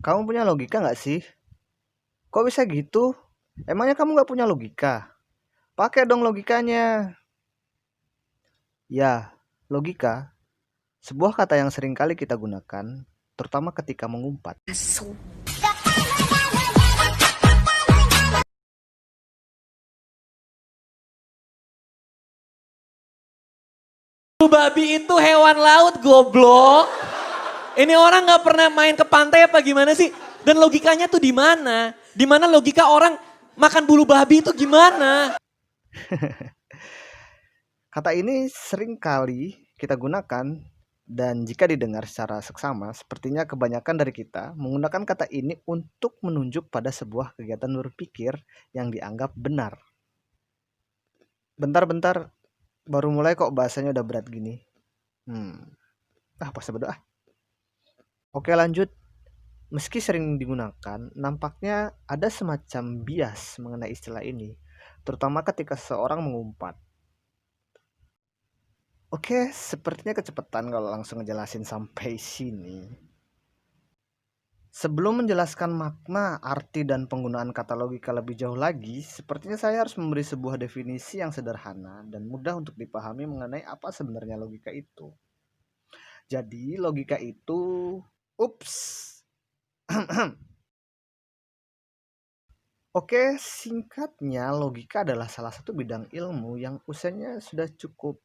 Kamu punya logika nggak sih? Kok bisa gitu? Emangnya kamu nggak punya logika? Pakai dong logikanya. Ya, logika. Sebuah kata yang sering kali kita gunakan, terutama ketika mengumpat. Babi itu hewan laut goblok. Ini orang nggak pernah main ke pantai apa gimana sih? Dan logikanya tuh di mana? Di mana logika orang makan bulu babi itu gimana? Kata ini sering kali kita gunakan dan jika didengar secara seksama, sepertinya kebanyakan dari kita menggunakan kata ini untuk menunjuk pada sebuah kegiatan berpikir yang dianggap benar. Bentar-bentar, baru mulai kok bahasanya udah berat gini. Pas berdoa. Oke lanjut. Meski sering digunakan, nampaknya ada semacam bias mengenai istilah ini, terutama ketika seseorang mengumpat. Oke, sepertinya kecepatan kalau langsung ngejelasin sampai sini. Sebelum menjelaskan makna, arti, dan penggunaan kata logika lebih jauh lagi, sepertinya saya harus memberi sebuah definisi yang sederhana dan mudah untuk dipahami mengenai apa sebenarnya logika itu. Jadi, logika itu... Ups. Oke, singkatnya logika adalah salah satu bidang ilmu yang usianya sudah cukup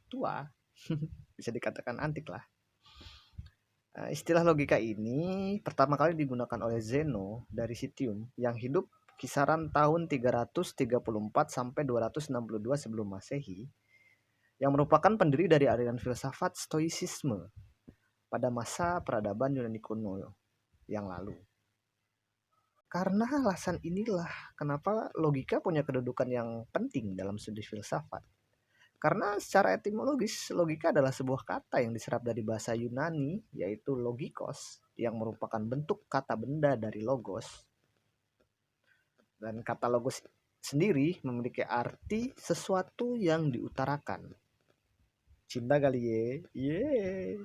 tua. Bisa dikatakan antik lah. Istilah logika ini pertama kali digunakan oleh Zeno dari Citium yang hidup kisaran tahun 334 sampai 262 sebelum Masehi, yang merupakan pendiri dari aliran filsafat Stoicisme pada masa peradaban Yunani kuno yang lalu. Karena alasan inilah kenapa logika punya kedudukan yang penting dalam studi filsafat. Karena secara etimologis, logika adalah sebuah kata yang diserap dari bahasa Yunani, yaitu logikos, yang merupakan bentuk kata benda dari logos. Dan kata logos sendiri memiliki arti sesuatu yang diutarakan. Cinta kali ye. Yeay.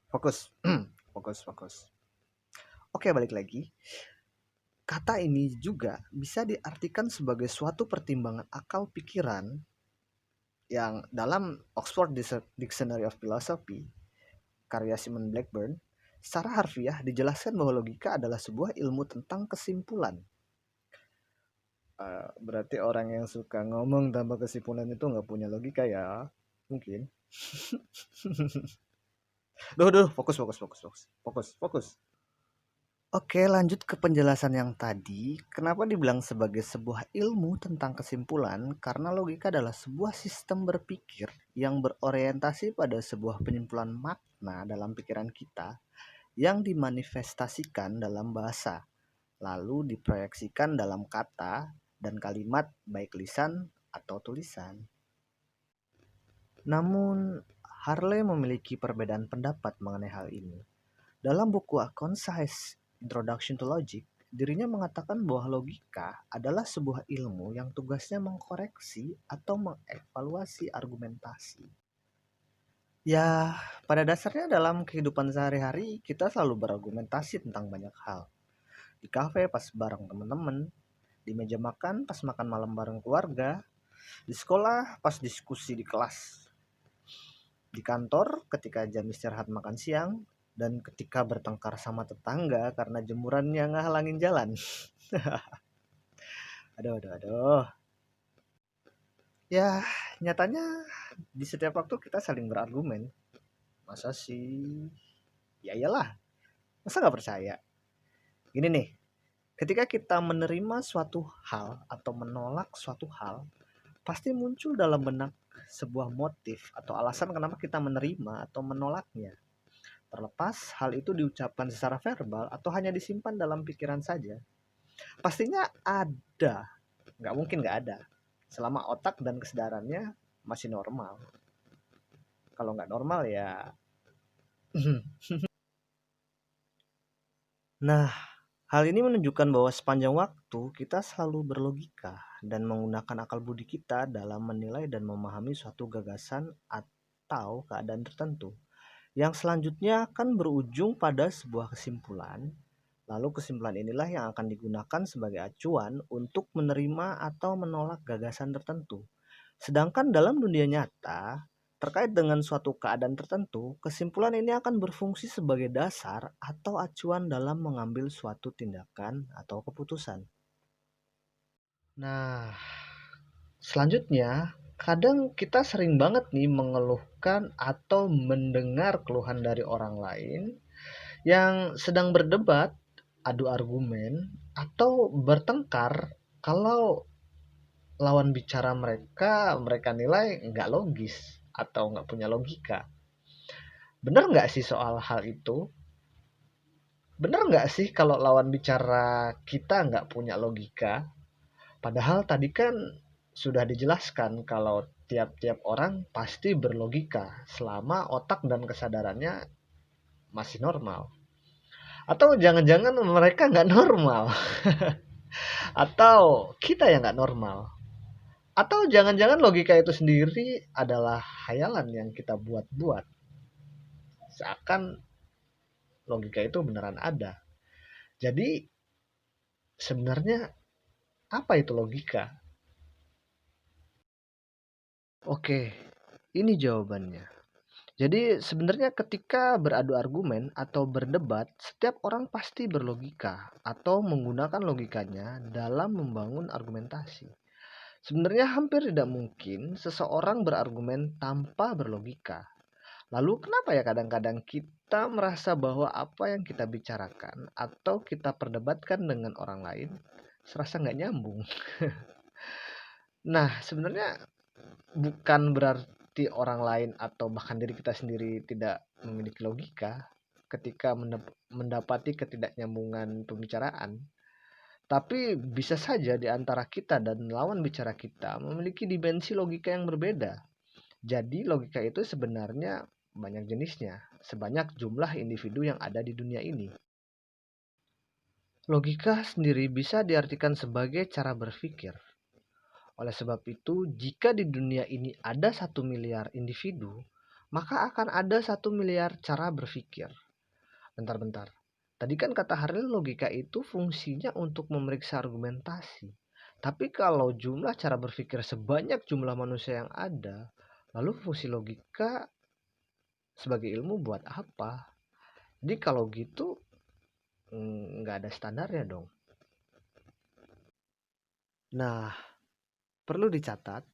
Fokus. Fokus. Oke, balik lagi. Kata ini juga bisa diartikan sebagai suatu pertimbangan akal pikiran yang dalam Oxford Dictionary of Philosophy, karya Simon Blackburn, secara harfiah dijelaskan bahwa logika adalah sebuah ilmu tentang kesimpulan. Berarti orang yang suka ngomong tanpa kesimpulan itu nggak punya logika ya, mungkin. Fokus. Oke, lanjut ke penjelasan yang tadi. Kenapa dibilang sebagai sebuah ilmu tentang kesimpulan? Karena logika adalah sebuah sistem berpikir yang berorientasi pada sebuah penyimpulan makna dalam pikiran kita yang dimanifestasikan dalam bahasa, lalu diproyeksikan dalam kata dan kalimat baik lisan atau tulisan. Namun, Harley memiliki perbedaan pendapat mengenai hal ini. Dalam buku A Concise Introduction to Logic, dirinya mengatakan bahwa logika adalah sebuah ilmu yang tugasnya mengkoreksi atau mengevaluasi argumentasi. Ya, pada dasarnya dalam kehidupan sehari-hari kita selalu berargumentasi tentang banyak hal. Di kafe pas bareng teman-teman, di meja makan pas makan malam bareng keluarga, di sekolah pas diskusi di kelas, di kantor ketika jam istirahat makan siang, dan ketika bertengkar sama tetangga karena jemurannya ngehalangin jalan. Aduh. Ya, nyatanya di setiap waktu kita saling berargumen. Masa sih? Ya iyalah, masa nggak percaya? Gini nih, ketika kita menerima suatu hal atau menolak suatu hal, pasti muncul dalam benak sebuah motif atau alasan kenapa kita menerima atau menolaknya. Terlepas hal itu diucapkan secara verbal atau hanya disimpan dalam pikiran saja, pastinya ada, nggak mungkin nggak ada, selama otak dan kesadarannya masih normal. Kalau nggak normal ya. Nah, hal ini menunjukkan bahwa sepanjang waktu kita selalu berlogika dan menggunakan akal budi kita dalam menilai dan memahami suatu gagasan atau keadaan tertentu. Yang selanjutnya akan berujung pada sebuah kesimpulan. Lalu kesimpulan inilah yang akan digunakan sebagai acuan untuk menerima atau menolak gagasan tertentu. Sedangkan dalam dunia nyata, terkait dengan suatu keadaan tertentu, kesimpulan ini akan berfungsi sebagai dasar atau acuan dalam mengambil suatu tindakan atau keputusan. Nah, selanjutnya, kadang kita sering banget nih mengeluhkan atau mendengar keluhan dari orang lain yang sedang berdebat, adu argumen, atau bertengkar kalau lawan bicara mereka nilai nggak logis atau nggak punya logika. Bener nggak sih soal hal itu? Bener nggak sih kalau lawan bicara kita nggak punya logika? Padahal tadi kan sudah dijelaskan kalau tiap-tiap orang pasti berlogika selama otak dan kesadarannya masih normal. Atau jangan-jangan mereka nggak normal. Atau kita yang nggak normal. Atau jangan-jangan logika itu sendiri adalah hayalan yang kita buat-buat. Seakan logika itu beneran ada. Jadi sebenarnya apa itu logika? Oke, ini jawabannya. Jadi sebenarnya ketika beradu argumen atau berdebat, setiap orang pasti berlogika atau menggunakan logikanya dalam membangun argumentasi. Sebenarnya hampir tidak mungkin seseorang berargumen tanpa berlogika. Lalu kenapa ya kadang-kadang kita merasa bahwa apa yang kita bicarakan atau kita perdebatkan dengan orang lain serasa nggak nyambung? Nah, sebenarnya bukan berarti orang lain atau bahkan diri kita sendiri tidak memiliki logika ketika mendapati ketidaknyambungan pembicaraan. Tapi bisa saja di antara kita dan lawan bicara kita memiliki dimensi logika yang berbeda. Jadi logika itu sebenarnya banyak jenisnya, sebanyak jumlah individu yang ada di dunia ini. Logika sendiri bisa diartikan sebagai cara berpikir. Oleh sebab itu, jika di dunia ini ada 1 miliar individu, maka akan ada 1 miliar cara berpikir. Bentar-bentar. Tadi kan kata Haril logika itu fungsinya untuk memeriksa argumentasi. Tapi kalau jumlah cara berpikir sebanyak jumlah manusia yang ada, lalu fungsi logika sebagai ilmu buat apa? Jadi kalau gitu nggak ada standarnya dong. Nah, perlu dicatat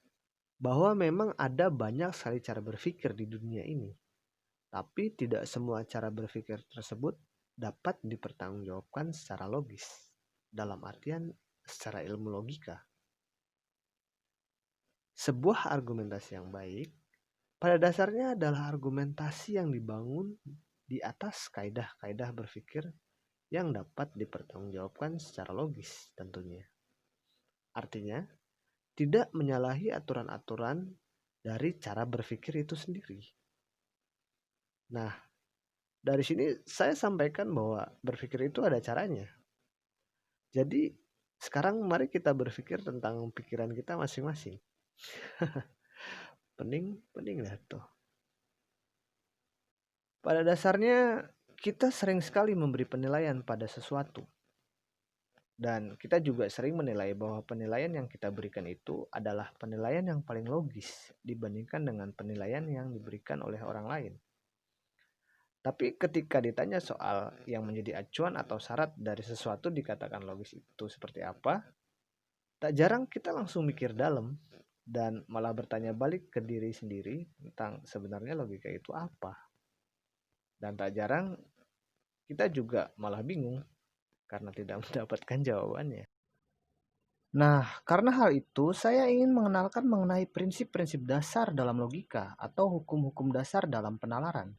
bahwa memang ada banyak sekali cara berpikir di dunia ini. Tapi tidak semua cara berpikir tersebut dapat dipertanggungjawabkan secara logis. Dalam artian secara ilmu logika. Sebuah argumentasi yang baik pada dasarnya adalah argumentasi yang dibangun di atas kaidah-kaidah berpikir yang dapat dipertanggungjawabkan secara logis tentunya. Artinya, tidak menyalahi aturan-aturan dari cara berpikir itu sendiri. Nah, dari sini saya sampaikan bahwa berpikir itu ada caranya. Jadi, sekarang mari kita berpikir tentang pikiran kita masing-masing. Pening lah tuh. Pada dasarnya, kita sering sekali memberi penilaian pada sesuatu. Dan kita juga sering menilai bahwa penilaian yang kita berikan itu adalah penilaian yang paling logis dibandingkan dengan penilaian yang diberikan oleh orang lain. Tapi ketika ditanya soal yang menjadi acuan atau syarat dari sesuatu dikatakan logis itu seperti apa, tak jarang kita langsung mikir dalam dan malah bertanya balik ke diri sendiri tentang sebenarnya logika itu apa. Dan tak jarang kita juga malah bingung karena tidak mendapatkan jawabannya. Nah, karena hal itu, saya ingin mengenalkan mengenai prinsip-prinsip dasar dalam logika atau hukum-hukum dasar dalam penalaran.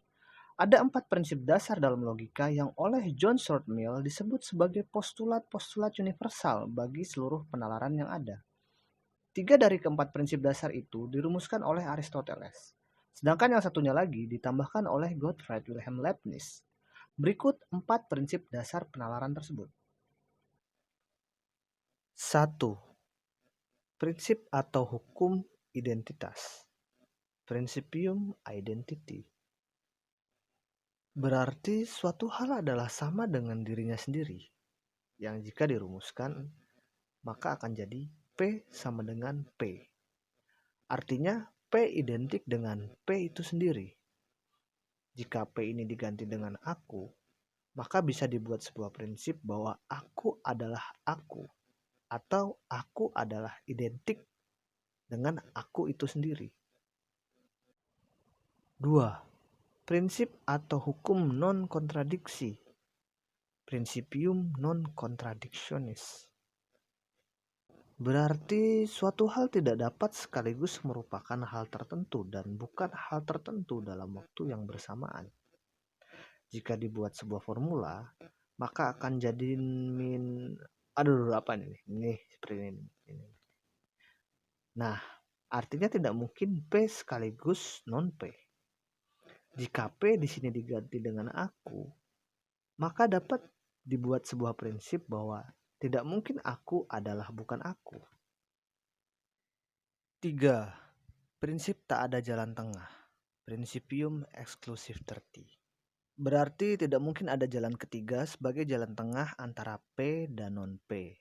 Ada 4 prinsip dasar dalam logika yang oleh John Stuart Mill disebut sebagai postulat-postulat universal bagi seluruh penalaran yang ada. 3 dari keempat prinsip dasar itu dirumuskan oleh Aristoteles. Sedangkan yang satunya lagi ditambahkan oleh Gottfried Wilhelm Leibniz. Berikut 4 prinsip dasar penalaran tersebut. 1. Prinsip atau hukum identitas. Principium identity. Berarti suatu hal adalah sama dengan dirinya sendiri, yang jika dirumuskan, maka akan jadi P sama dengan P. Artinya P identik dengan P itu sendiri. Jika P ini diganti dengan aku, maka bisa dibuat sebuah prinsip bahwa aku adalah aku, atau aku adalah identik dengan aku itu sendiri. 2. Prinsip atau hukum non-kontradiksi. Principium non contradictionis. Berarti suatu hal tidak dapat sekaligus merupakan hal tertentu dan bukan hal tertentu dalam waktu yang bersamaan. Jika dibuat sebuah formula, maka akan jadi apa ini? Ini seperti ini. Nah, artinya tidak mungkin P sekaligus non P. Jika P di sini diganti dengan aku, maka dapat dibuat sebuah prinsip bahwa tidak mungkin aku adalah bukan aku. 3. Prinsip tak ada jalan tengah. Principium exclusive terti. Berarti tidak mungkin ada jalan ketiga sebagai jalan tengah antara P dan non-P.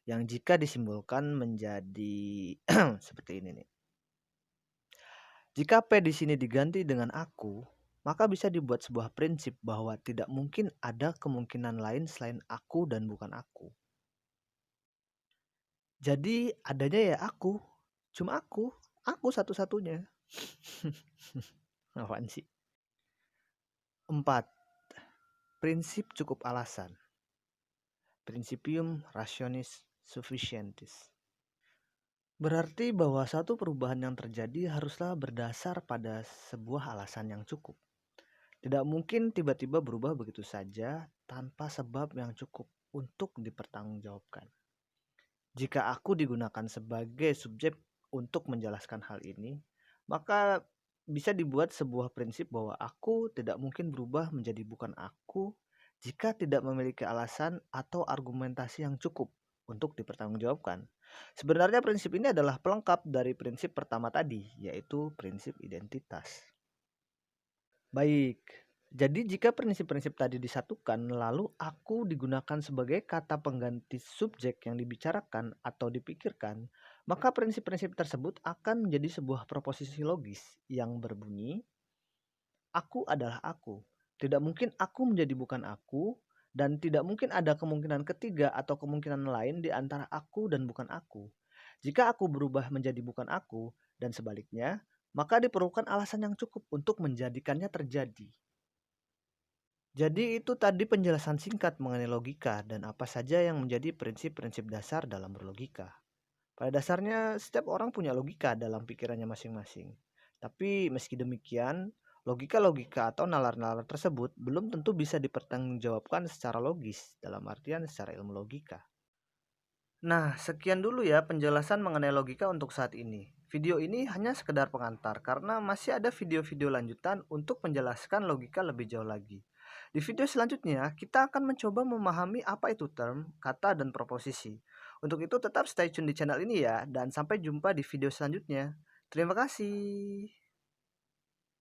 Yang jika disimbolkan menjadi seperti ini nih. Jika P di sini diganti dengan aku, maka bisa dibuat sebuah prinsip bahwa tidak mungkin ada kemungkinan lain selain aku dan bukan aku. Jadi adanya ya aku, cuma aku satu-satunya. Apaan sih? 4. Prinsip cukup alasan. Principium rationis sufficientis. Berarti bahwa satu perubahan yang terjadi haruslah berdasar pada sebuah alasan yang cukup. Tidak mungkin tiba-tiba berubah begitu saja tanpa sebab yang cukup untuk dipertanggungjawabkan. Jika aku digunakan sebagai subjek untuk menjelaskan hal ini, maka bisa dibuat sebuah prinsip bahwa aku tidak mungkin berubah menjadi bukan aku jika tidak memiliki alasan atau argumentasi yang cukup untuk dipertanggungjawabkan. Sebenarnya prinsip ini adalah pelengkap dari prinsip pertama tadi, yaitu prinsip identitas. Baik, jadi jika prinsip-prinsip tadi disatukan, lalu aku digunakan sebagai kata pengganti subjek yang dibicarakan atau dipikirkan, maka prinsip-prinsip tersebut akan menjadi sebuah proposisi logis yang berbunyi, aku adalah aku. Tidak mungkin aku menjadi bukan aku, dan tidak mungkin ada kemungkinan ketiga atau kemungkinan lain di antara aku dan bukan aku. Jika aku berubah menjadi bukan aku, dan sebaliknya, maka diperlukan alasan yang cukup untuk menjadikannya terjadi. Jadi itu tadi penjelasan singkat mengenai logika dan apa saja yang menjadi prinsip-prinsip dasar dalam berlogika. Pada dasarnya setiap orang punya logika dalam pikirannya masing-masing. Tapi meski demikian, logika-logika atau nalar-nalar tersebut belum tentu bisa dipertanggungjawabkan secara logis dalam artian secara ilmu logika. Nah, sekian dulu ya penjelasan mengenai logika untuk saat ini. Video ini hanya sekedar pengantar karena masih ada video-video lanjutan untuk menjelaskan logika lebih jauh lagi. Di video selanjutnya, kita akan mencoba memahami apa itu term, kata, dan proposisi. Untuk itu tetap stay tune di channel ini ya, dan sampai jumpa di video selanjutnya. Terima kasih.